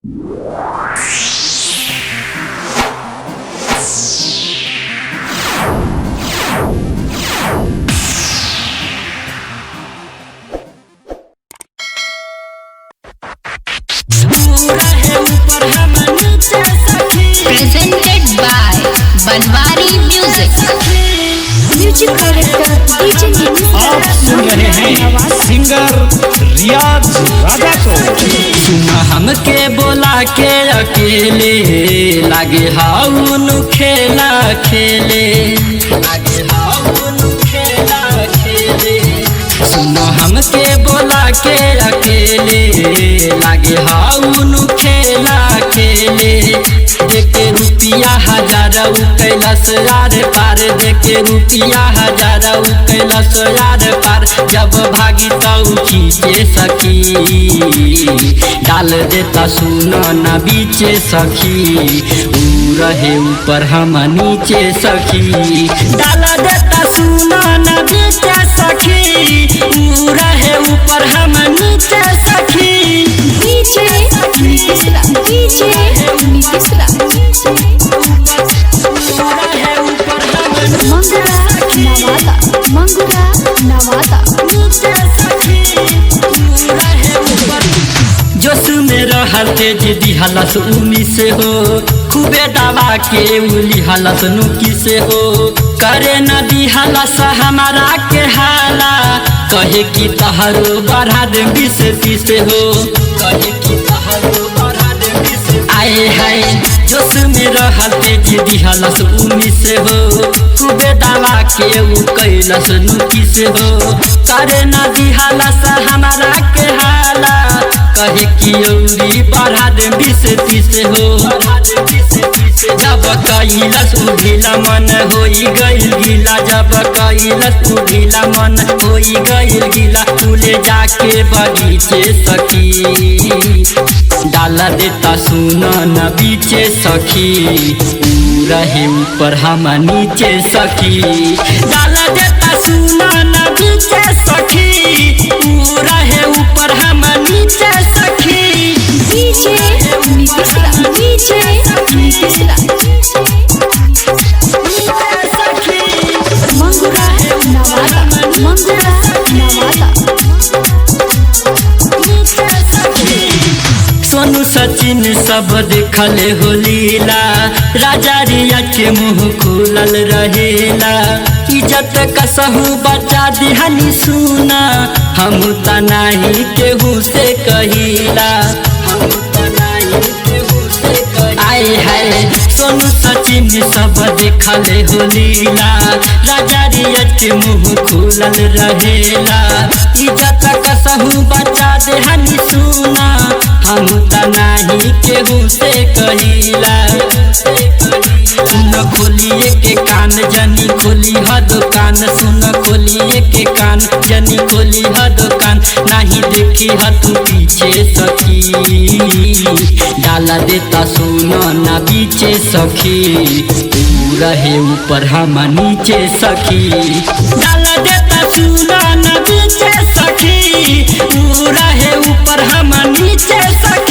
Presented by Banwari music. Music director DJ आप सुन रहे हैं सिंगर रियाज राजा को। सुना हमके बोला के अकेले लागे हाउन खेला खेले, लागे हाउन खेला खेले। सुना हमके बोला के अकेले लागे हाउन खेला खेले। देखे रुपिया हजार कैलस यार पार, देखे रुपिया हजार कैलस यार पार। जब भागी तो खींचे सखी, डाल देता सुना न बीचे सखी। ऊ रहे ऊपर हम नीचे सखी, डाल देता सुना न बीचे सखी। ऊ रहे ऊपर हम नीचे सखी। DJ Mishra, DJ Mishra. मंगुरा नवादा, मंगुरा नवादा। जोश में रहल तेज दिहलस उमी से हो, खूबे दवा के उली हलस नुकी से हो। करे न दिहलस हमारा के हाला, कहे कि तहरो बढ़ा दे 20-30 हो। कहे कि तहरो बढ़ा दे 20। आए हाय जोश में रहल तेज दिहलस उमी से हो, खूबे दवा के उ कैलस नुकी से हो। करे न दिहलस हमारा के हाला, कहे कि औरी बढ़ा दे 20-30 हो। जब कैलस उठिला मन होई गइल गीला, जब कैलस उठिला मन होई गइल गीला। तुले जाके बगीचे सखी, डाल देता सुना न बीचे सखी। ऊ रहे ऊपर हम नीचे सखी, डाल देता सुना न बीचे सखी। ऊ रहे ऊपर हम नीचे सखी। DJ Mishra, DJ Mishra. मंगुरा नवादा, मंगुरा नवादा। सोनू सचिन सब देखले हो लीला, राजा रिया के मुँह खुलल रहेला। इज्जत कसहू बचा दिहनी सुना, हम त नाही केहू से कहिला। हम त नाही केहू से कहिला। आए हाय सोनू सचिन सब देखले हो लीला, राजा रिया के मुँह खुलल रहेला। इज्जत कसहू बचा दिहनी सुना, हम त नाही केहू से कहिला। सुन खोलिए के कान जनी खोली ह दुकान, सुन खोलिए के कान जनी खोली ह दुकान। नहीं देखी ह तू पीछे सखी, डाला देता सुना न बीचे सखी। तू रहे ऊपर हम नीचे सखी, डाला देता सुना न बीचे सखी। तू रहे ऊपर हम नीचे सखी।